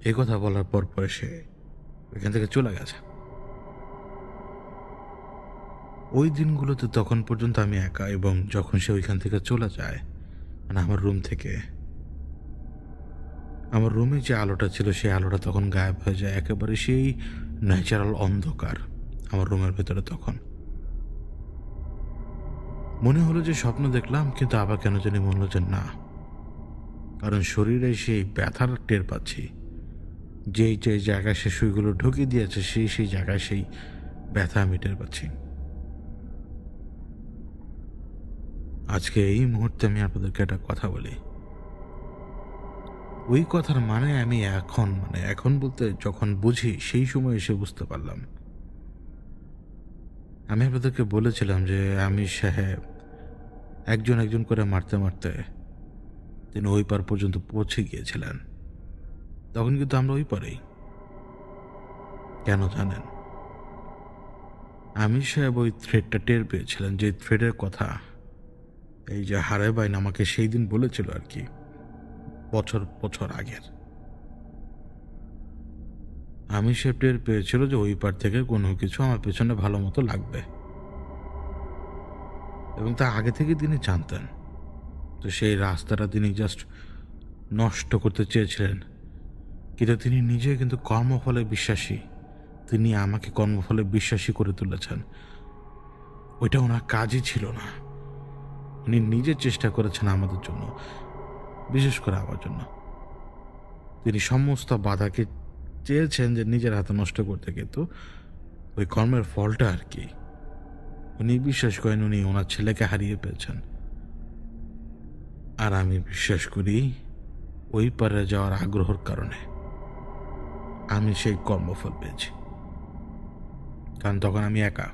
এই কথা বলার পর পরে সে এখান থেকে চলে গেছে। ওই দিনগুলোতে তখন পর্যন্ত আমি একা, এবং যখন সে ওইখান থেকে চলে যায়, মানে আমার রুম থেকে, আমার রুমে যে আলোটা ছিল সেই আলোটা তখন গায়েব হয়ে যায়, একেবারে সেই ন্যাচারাল অন্ধকার আমার রুমের ভেতরে। তখন মনে হলো যে স্বপ্ন দেখলাম, কিন্তু আবার কেন জানি মনে হলো যে না, কারণ শরীরে সেই ব্যথার টের পাচ্ছি। যেই যেই জায়গায় সে সুইগুলো ঢুকিয়ে দিয়েছে সেই জায়গায় সেই ব্যথা আমি টের পাচ্ছি। আজকে এই মুহূর্তে আমি আপনাদেরকে একটা কথা বলি। ওই কথার মানে আমি এখন বলতে যখন বুঝি, সেই সময় এসে বুঝতে পারলাম। আমি আপনাদেরকে বলেছিলাম যে আমি সাহেব একজন একজন করে মারতে মারতে তিনি ওই পার পর্যন্ত পৌঁছে গিয়েছিলেন। তখন কিন্তু আমরা ওই পারেই। কেন জানেন? আমির সাহেব ওই থ্রেডটা টের পেয়েছিলেন, যে থ্রেডের কথা এই যে হারে বাইন আমাকে সেই দিন বলেছিল আর কি, বছর বছর আগের। আমির সাহেব টের পেয়েছিল যে ওই পার থেকে কোনো কিছু আমার পেছনে ভালো মতো লাগবে, এবং তা আগে থেকে তিনি জানতেন। তো সেই রাস্তাটা তিনি জাস্ট নষ্ট করতে চেয়েছিলেন, কিন্তু তিনি নিজে কিন্তু কর্মফলে বিশ্বাসী। তিনি আমাকে কর্মফলে বিশ্বাসী করে তুলেছেন। ওইটা ওনার কাজই ছিল না। উনি নিজে চেষ্টা করেছেন আমাদের জন্য, বিশেষ করে আমার জন্য। তিনি সমস্ত বাধাকে চেয়েছেন যে নিজের হাতে নষ্ট করতে, কিন্তু ওই কর্মের ফলটা আর কি উনি বিশ্বাস করেন উনি ওনার ছেলেকে হারিয়ে পেয়েছেন। আর আমি বিশ্বাস করি ওই পারে যাওয়ার আগ্রহের কারণে আমি সেই কর্মফল পেয়েছি। কারণ তখন আমি একা,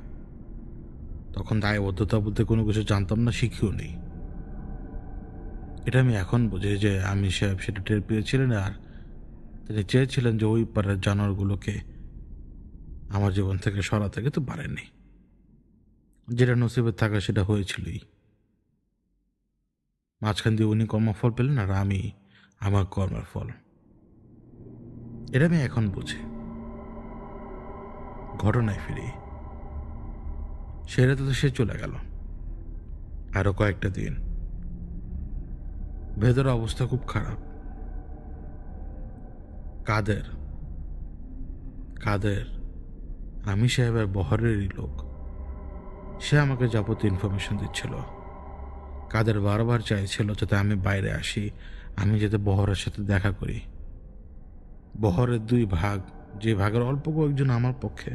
তখন দায়বদ্ধতা বলতে কোনো কিছু জানতাম না, শিখিও নেই। এটা আমি এখন বুঝি যে আমি সাহেব সেটা টের পেয়েছিলেন, আর তিনি চেয়েছিলেন যে ওই পারের জানোয়ারগুলোকে আমার জীবন থেকে সরাতে, কিন্তু পারেননি। যেটা নসিবে থাকা সেটা হয়েছিলই। মাঝখান দিয়ে উনি কর্মফল পেলেন আর আমি আমার কর্মের ফল। এটা আমি এখন বুঝি। ঘটনায় ফিরি। সেটা তো সে চলে গেল। আরো কয়েকটা দিন ভেতরে অবস্থা খুব খারাপ। কাদের আমি সাহেবের বহরেরই লোক। সে আমাকে যাবতীয় ইনফরমেশন দিচ্ছিল। কাদের বারবার চাইছিল যাতে আমি বাইরে আসি, আমি যাতে বহরের সাথে দেখা করি। বহরের দুই ভাগ, যে ভাগের অল্প কয়েকজন আমার পক্ষে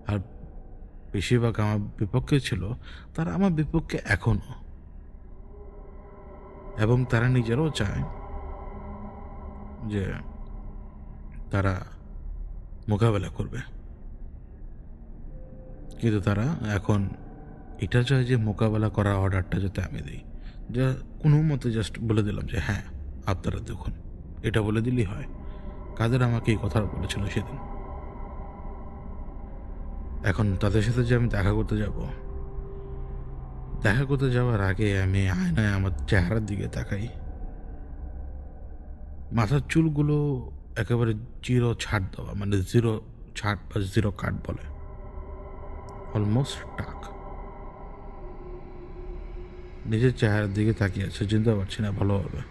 আর বেশিরভাগ আমার বিপক্ষে ছিল, তারা আমার বিপক্ষে এখনো, এবং তারা নিজেরাও চায় যে তারা মোকাবেলা করবে। কিন্তু তারা এখন এটা চায় যে মোকাবেলা করার অর্ডারটা যাতে আমি দিই। যা কোনো মতে জাস্ট বলে দিলাম যে হ্যাঁ আপনারা দেখুন, এটা বলে দিলেই হয়। কাদের আমাকে এই কথা বলেছিল সেদিন। এখন তাদের সাথে যে আমি দেখা করতে যাওয়ার আগে আমি আয়নায় আমার চেহারার দিকে তাকাই। মাথার চুলগুলো একেবারে জিরো ছাড় দেওয়া, মানে জিরো ছাড় বা জিরো কাট বলে, অলমোস্ট টাক। নিজের চেহারার দিকে তাকিয়ে আছে, চিনতে পারছি না ভালোভাবে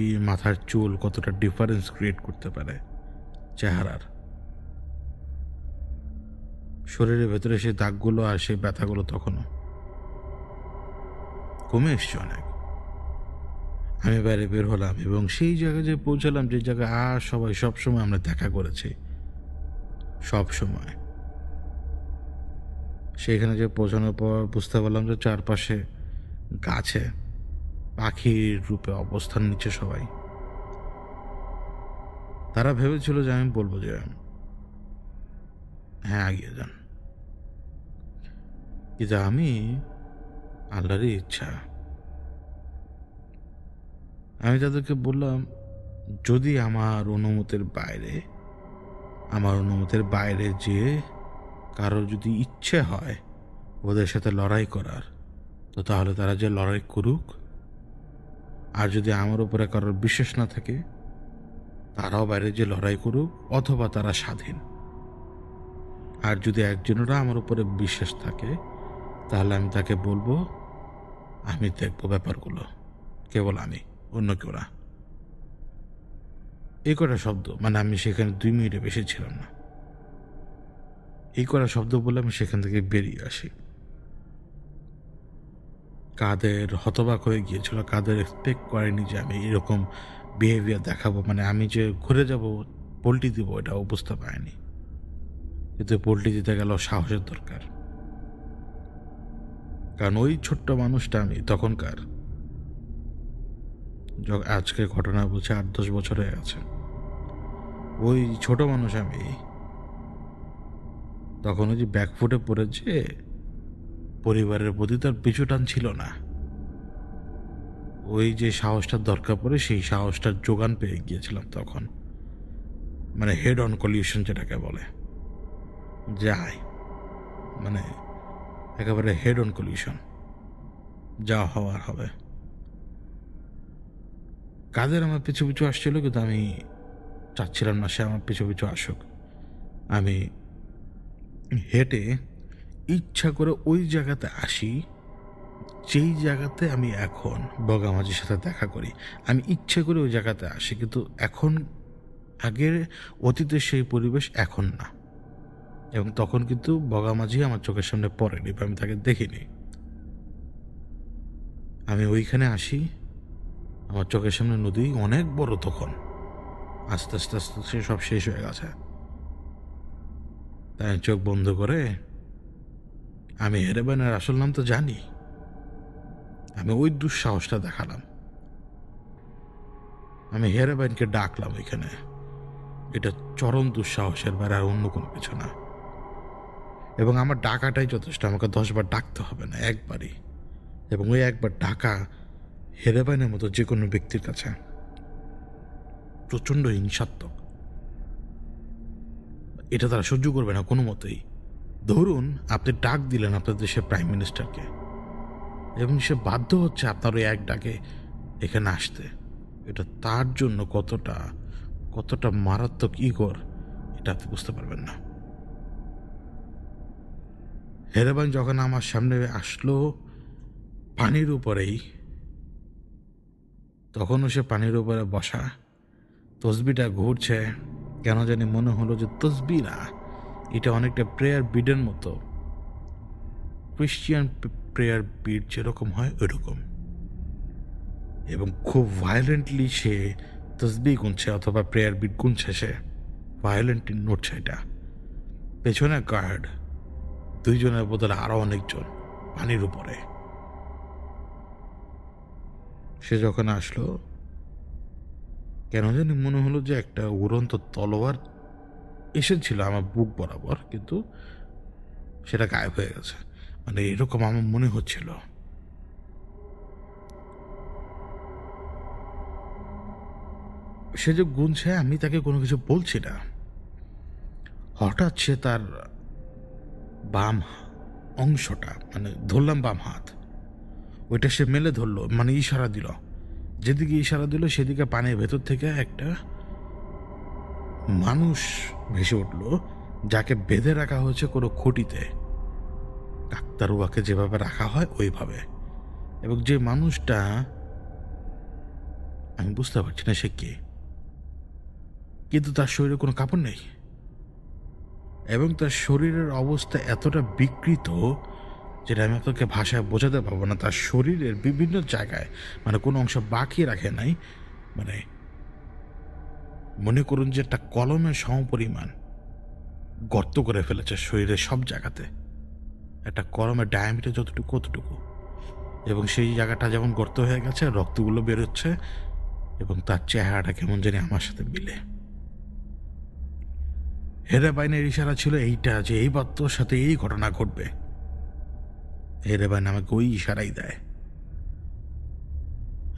এই মাথার চুল কতটা ডিফারেন্স ক্রিয়েট করতে পারে চেহারার। শরীরের ভেতরে সেই দাগগুলো আর সেই ব্যথাগুলো তখনও কমে এসছে অনেক। আমি বাইরে বের হলাম এবং সেই জায়গায় যে পৌঁছালাম, যে জায়গায় আর সবাই সবসময় আমরা দেখা করেছি, সব সময়। সেখানে যে পৌঁছানোর পর বুঝতে পারলাম যে চারপাশে গাছে পাখির রূপে অবস্থান নিচ্ছে সবাই। তারা ভেবেছিল যে আমি বলবো যে হ্যাঁ এগিয়ে যান, কিন্তু আমি আল্লাহরই ইচ্ছা, আমি তাদেরকে বললাম যদি আমার অনুমতির বাইরে যে কারোর যদি ইচ্ছে হয় ওদের সাথে লড়াই করার, তো তাহলে তারা যে লড়াই করুক। আর যদি আমার উপরে কারোর বিশ্বাস না থাকে, তারাও বাইরে যে লড়াই করুক, অথবা তারা স্বাধীন। আর যদি একজনেরও আমার উপরে বিশ্বাস থাকে, তাহলে আমি তাকে বলবো আমি দেখবো ব্যাপারগুলো, কেবল আমি, অন্য কেউ না। এই কটা শব্দ, মানে আমি সেখানে 2 মিনিটে বেশি ছিলাম না। এই কটা শব্দ বলে আমি সেখান থেকে বেরিয়ে আসি। কাদের হতবাক হয়ে গিয়েছিল। কাদের এক্সপেক্ট করেনি যে আমি এরকম বিহেভিয়ার দেখাবো, মানে আমি যে ঘুরে যাব পোল্টি দিব, এটা বুঝতে পারেনি। কিন্তু পোল্টি দিতে গেল সাহসের দরকার, কারণ ওই ছোট্ট মানুষটা আমি তখনকার, আজকে ঘটনা বলছে 8-10 বছর হয়ে গেছে, ওই ছোট মানুষ আমি তখন ওই যে ব্যাকফুটে পড়েছে, পরিবারের প্রতি তার পিছু টান ছিল না। ওই যে সাহসটার দরকার পড়ে সেই সাহসটার যোগান পেয়ে গিয়েছিলাম তখন। মানে হেড অন কলিউশন যেটাকে বলে, যায় মানে একেবারে হেড অন কলিউশন, যা হওয়ার হবে। কাদের আমার পিছু পিছু আসছিল, কিন্তু আমি চাচ্ছিলাম না সে আমার পিছু পিছু আসুক। আমি হেঁটে ইচ্ছা করে ওই জায়গাতে আসি যেই জায়গাতে আমি এখন বগামাঝির সাথে দেখা করি। আমি ইচ্ছে করে ওই জায়গাতে আসি, কিন্তু এখন আগের অতীতের সেই পরিবেশ এখন না। এবং তখন কিন্তু বগামাঝি আমার চোখের সামনে পড়েনি বা আমি তাকে দেখিনি। আমি ওইখানে আসি, আমার চোখের সামনে নদী অনেক বড় তখন, আস্তে আস্তে আস্তে আস্তে সব শেষ হয়ে গেছে। তাই চোখ বন্ধ করে আমি হেরেবানের আসল নাম তো জানি, আমি ওই দুঃসাহসটা দেখালাম। আমি হেরেবাইনকে ডাকলাম ওইখানে। এটা চরম দুঃসাহসের বাইরে আর অন্য কোনো কিছু না। এবং আমার ডাকাটাই যথেষ্ট, আমাকে 10 বার ডাকতে হবে না, একবারই। এবং ওই একবার ডাকা হেরেবাইনের মতো যে কোনো ব্যক্তির কাছে প্রচণ্ড হিংসাত্মক। এটা তারা সহ্য করবে না কোনো মতেই। ধরুন আপনি ডাক দিলেন আপনার দেশের প্রাইম মিনিস্টারকে, এবং সে বাধ্য হচ্ছে আপনার ওই এক ডাকে এখানে আসতে। এটা তার জন্য কতটা কতটা মারাত্মক ইগোর, এটা আপনি বুঝতে পারবেন না। হেরেবান যখন আমার সামনে আসলো পানির উপরেই, তখনও সে পানির উপরে বসা, তসবিটা ঘুরছে। কেন জানি মনে হলো যে তসবি না, এটা অনেকটা প্রেয়ার বিডের মতো, ক্রিশ্চিয়ান প্রেয়ার বিড যেরকম হয় ওইরকম। এবং খুব ভায়োলেন্টলি সে তসবি গুনছে অথবা প্রেয়ার বিড গুনছে, সে ভায়োলেন্টলি নড়ছে। এটা পেছনে গার্ড, 2 জনের বদলে আরো অনেকজন পানির উপরে। সে যখন আসলো, কেন জানি মনে হলো যে একটা উড়ন্ত তলোয়ার এসেছিল আমার বুক বরাবর, কিন্তু সেটা গায়েব হয়ে গেছে। মানে এরকম আমার মনে হচ্ছিল। সে যে গুনছে, আমি তাকে কোনো কিছু বলছি না। হঠাৎ সে তার বাম অংশটা, মানে ধরলাম বাম হাত, ওইটা সে মেলে ধরলো, মানে ইশারা দিল। যেদিকে ইশারা দিল সেদিকে পানির ভেতর থেকে একটা মানুষ ভেসে উঠল, যাকে বেঁধে রাখা হয়েছে কোনো খুঁটিতে, কাকতারুয়াকে যেভাবে রাখা হয় ওইভাবে। এবং যে মানুষটা, আমি বুঝতে পারছি না সে কে, কিন্তু তার শরীরে কোনো কাপড় নেই। এবং তার শরীরের অবস্থা এতটা বিকৃত যেটা আমি আপনাকে ভাষায় বোঝাতে পারবো না। তার শরীরের বিভিন্ন জায়গায়, মানে কোনো অংশ বাকি রাখে নাই, মানে মনে করুন যে একটা কলমের সমপরিমাণ গর্ত করে ফেলেছে শরীরের সব জায়গাতে। একটা কলমের ডায়ামিটার যতটুকু অতটুকু, এবং সেই জায়গাটা যেমন গর্ত হয়ে গেছে, রক্তগুলো বেরোচ্ছে, এবং তার চেহারাটা কেমন জানি আমার সাথে মিলে। হেরেবাইনের ইশারা ছিল এইটা, যে এইবার তোর সাথে এই ঘটনা ঘটবে। হেরেবাইন আমাকে ওই ইশারাই দেয়।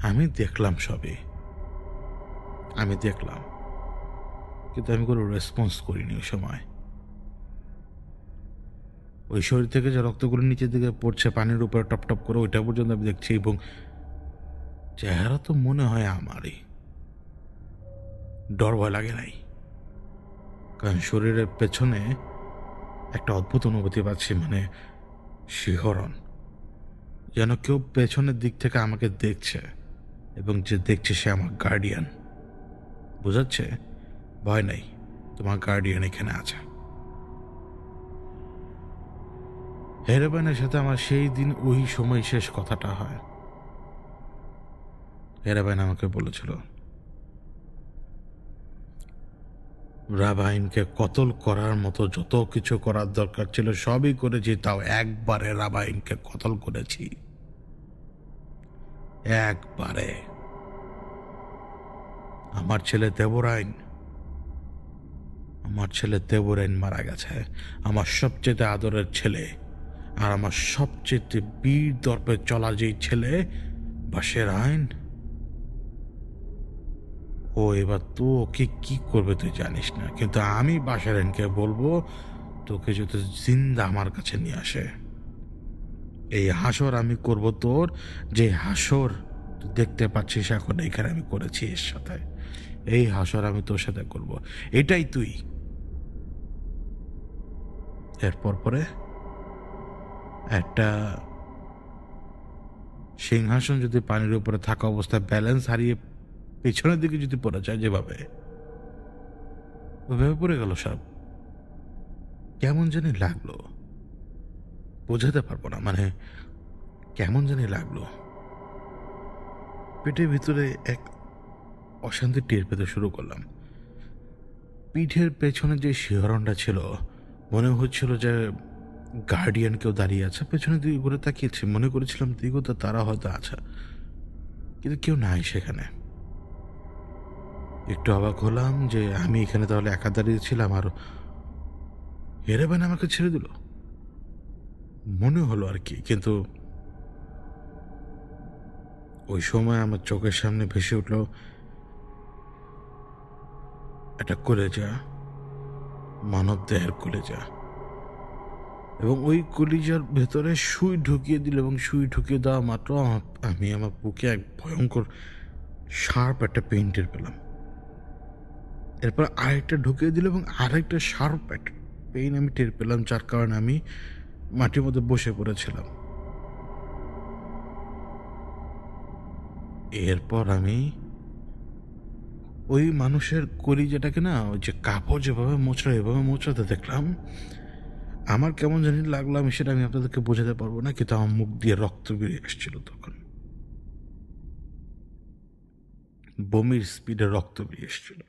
আমি দেখলাম সবে, আমি দেখলাম, কিন্তু আমি কোনো রেসপন্স করিনি ওই সময়। ওই শরীর থেকে যে রক্তগুলো নিচের দিকে পড়ছে পানির উপরে টপ টপ করে, ওইটা পর্যন্ত আমি দেখছি। এবং চেহারা তো মনে হয় আমারই। ডর ভয় লাগে নাই, কারণ শরীরের পেছনে একটা অদ্ভুত অনুভূতি পাচ্ছি, মানে শিহরণ, যেন কেউ পেছনের দিক থেকে আমাকে দেখছে, এবং যে দেখছে সে আমার গার্ডিয়ান। বোঝাচ্ছে ভয় নাই, তোমার গার্ডিয়ান এখানে আছে। হেরেবাইনের সাথে আমার সেই দিন ওই সময় শেষ কথাটা হয়। হেরেবাইন আমাকে বলেছিল, রাবাইনকে কতল করার মতো যত কিছু করার দরকার ছিল সবই করেছি, তাও একবারে রাবাইনকে কতল করেছি, একবারে। আমার ছেলে দেবরাইন মারা গেছে, আমার সবচেয়ে আদরের ছেলে, আর আমার সবচেয়ে বীর দর্পে চলা যেই ছেলে বাশের আইন, ও এবার তো ওকে কি করবে তুই জানিস না, কিন্তু আমি বাসারেনকে বলবো তোকে যদি জিন্দা আমার কাছে নিয়ে আসে। এই হাসর আমি করব তোর, যে হাসর তুই দেখতে পাচ্ছিস এখন এইখানে আমি করেছি এর সাথে, এই হাসর আমি তোর সাথে করব, এটাই তুই। এরপর পরে একটা সিংহাসন যদি পানির উপরে থাকা অবস্থায় ব্যালেন্স হারিয়ে পেছনের দিকে যদি পড়ে যায় যেভাবে, ওইভাবে পড়ে গেল সব। কেমন জানি লাগলো, বোঝাতে পারবো না, মানে কেমন জানি লাগলো। পেটের ভিতরে এক অশান্তি টের পেতে শুরু করলাম। পিঠের পেছনে যে শিহরণটা ছিল, মনে হচ্ছিল যে গার্ডিয়ান কেউ দাঁড়িয়ে আছে। পেছনে দিকে ঘুরে তাকিয়েছি, মনে করেছিলাম দিগতে তারা হয়তো আছে, কিন্তু কেউ নাই সেখানে। একটু অবাক হলাম যে আমি এখানে তাহলে একা দাঁড়িয়েছিলাম, আর হেরেবেন আমাকে ছেড়ে দিল মনে হলো আর কি। কিন্তু ওই সময় আমার চোখের সামনে ভেসে উঠল একটা কলেজা, মানব দেহের কলেজা, এবং ওই কলিজার ভেতরে সুই ঢুকিয়ে দিল, এবং সুই ঢুকিয়ে দেওয়া মাত্র আমি আমার বুকে এক ভয়ঙ্কর শার্প একটা পেইন টের পেলাম। এরপর আরেকটা ঢুকিয়ে দিল এবং আরেকটা শার্প একটা পেইন আমি টের পেলাম, যার কারণে আমি মাটির মধ্যে বসে পড়েছিলাম। এরপর আমি ওই মানুষের কলিজাটাকে না, ওই যে কাপড় যেভাবে মোচড়া এভাবে মোচড়াতে দেখলাম। আমার কেমন জানি লাগলো, আমি সেটা আমি আপনাদেরকে বোঝাতে পারবো না, কিন্তু আমার মুখ দিয়ে রক্ত বেরিয়ে এসেছিল তখন, বমির স্পিডে রক্ত বেরিয়ে এসেছিল।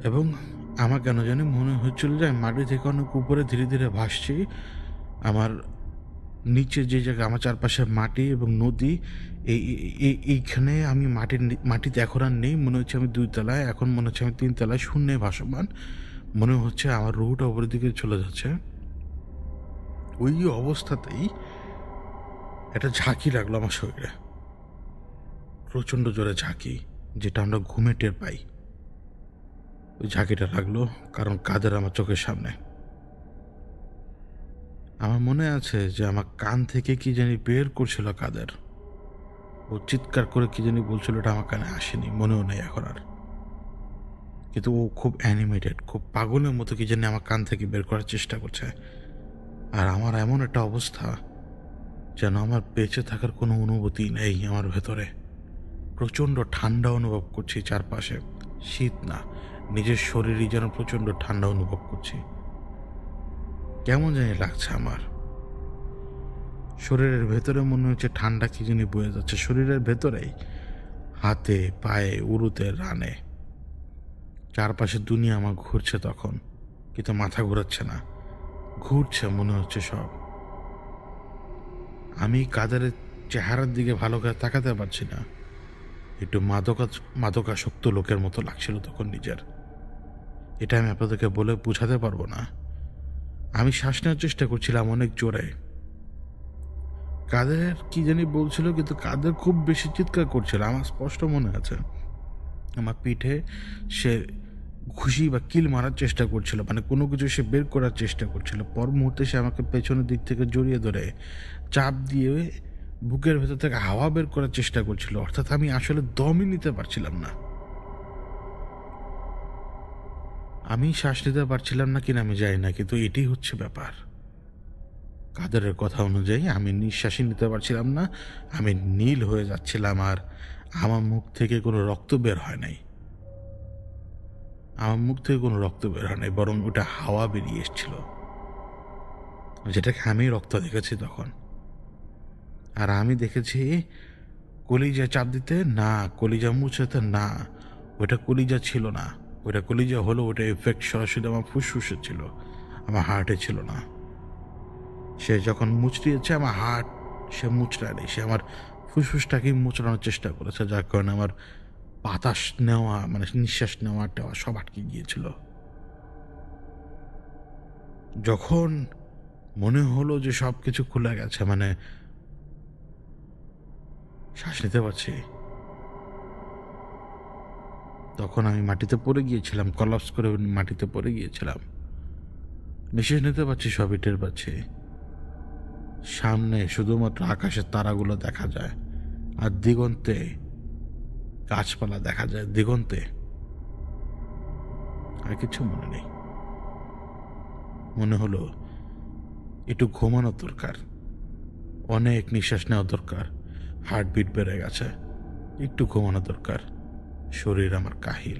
এবং আমার কেন জানি মনে হচ্ছিল যে আমি মাটি থেকে অনেক উপরে ধীরে ধীরে ভাসছি। আমার নিচে যে জায়গায় আমার চারপাশে মাটি এবং নদী, এইখানে আমি মাটিতে এখন আর নেই, মনে হচ্ছে আমি 2 তলায়, এখন মনে হচ্ছে আমি 3 তলায় শূন্যে ভাসমান। মনে হচ্ছে আমার রুহটা উপরের দিকে চলে যাচ্ছে। ওই অবস্থাতেই একটা ঝাঁকি লাগলো আমার শরীরে, প্রচণ্ড জোরে ঝাঁকি, যেটা আমরা ঘুমে টের পাই। ওই ঝাঁকিটা লাগলো কারণ কাদের আমার চোখের সামনে। আমার মনে আছে যে আমার কান থেকে কি জানি বের করছিল কাদের, ও চিৎকার করে কি জানি বলছিল, এটা আমার কানে আসেনি, মনেও নেই এখন আর। কিন্তু ও খুব অ্যানিমেটেড, খুব পাগলের মতো কি জানি আমার কান থেকে বের করার চেষ্টা করছে। আর আমার এমন একটা অবস্থা যেন আমার বেঁচে থাকার কোনো অনুভূতি নেই আমার ভেতরে। প্রচণ্ড ঠান্ডা অনুভব করছি চারপাশে, শীত না, নিজের শরীরই যেন প্রচণ্ড ঠান্ডা অনুভব করছি। কেমন জানি লাগছে আমার শরীরের ভেতরে, মনে হচ্ছে ঠান্ডা কি জানি বয়ে যাচ্ছে শরীরের ভেতরেই, হাতে পায়ে উরুতে রানে। চারপাশে দুনিয়া আমার ঘুরছে তখন, কিন্তু মাথা ঘুরাচ্ছে না, ঘুরছে মনে হচ্ছে সব। আমি কাদের চেহারার দিকে ভালো করে তাকাতে পারছি না, একটু মাদকাসক্ত লোকের মতো লাগছিল তখন নিজের। এটা আমি আপনাদেরকে বলে বুঝাতে পারবো না। আমি শ্বাস নেওয়ার চেষ্টা করছিলাম অনেক জোরে। কাদের কি জানি বলছিল, কিন্তু কাদের খুব বেশি চিৎকার করছিল, আমার স্পষ্ট মনে আছে। আমার পিঠে সে ঘুষি বা কিল মারার চেষ্টা করছিল, মানে কোনো কিছু সে বের করার চেষ্টা করছিল। পর মুহূর্তে সে আমাকে পেছনের দিক থেকে জড়িয়ে ধরে চাপ দিয়ে বুকের ভেতর থেকে হাওয়া বের করার চেষ্টা করছিল, অর্থাৎ আমি আসলে দমই নিতে পারছিলাম না। আমি শ্বাস নিতে পারছিলাম না কিনা আমি জানি না, কিন্তু এটি হচ্ছে ব্যাপার। কাদেরের কথা অনুযায়ী আমি নিঃশ্বাসই নিতে পারছিলাম না, আমি নীল হয়ে যাচ্ছিলাম, আর আমার মুখ থেকে কোনো রক্ত বের হয় নাই। আমার মুখ থেকে কোনো রক্ত বের হয় নাই, বরং ওটা হাওয়া বেরিয়ে এসেছিল, যেটাকে আমি রক্ত দেখেছি তখন। আর আমি দেখেছি কলিজা চাপ দিতে না, কলিজা মুছাতে না, ওটা কলিজা ছিল না। ওটা কলিজা হলো, ওটা এফেক্ট সরাসরি আমার ফুসফুসে ছিল, আমার হার্টে ছিল না। সে যখন মুচড়িয়েছে আমার হার্ট, সে মুচড়ায়নি, সে আমার ফুসফুসটাকেই মুচড়ানোর চেষ্টা করেছে, যার কারণে আমার বাতাস নেওয়া, মানে নিঃশ্বাস নেওয়া টেওয়া সব আটকে গিয়েছিল। যখন মনে হলো যে সব কিছু খুলে গেছে, মানে শ্বাস নিতে পারছি, তখন আমি মাটিতে পড়ে গিয়েছিলাম, কলাপস করে মাটিতে পড়ে গিয়েছিলাম। নিঃশ্বাস নিতে পারছি, সবই টের পাচ্ছি। সামনে শুধুমাত্র আকাশের তারাগুলো দেখা যায়, আর দিগন্তে গাছপালা দেখা যায় দিগন্তে। আর কিছু মনে নেই। মনে হলো একটু ঘুমানো দরকার, অনেক নিঃশ্বাস নেওয়া দরকার, হার্টবিট বেড়ে গেছে, একটু ঘুমানো দরকার, শরীর আমার কাহিল।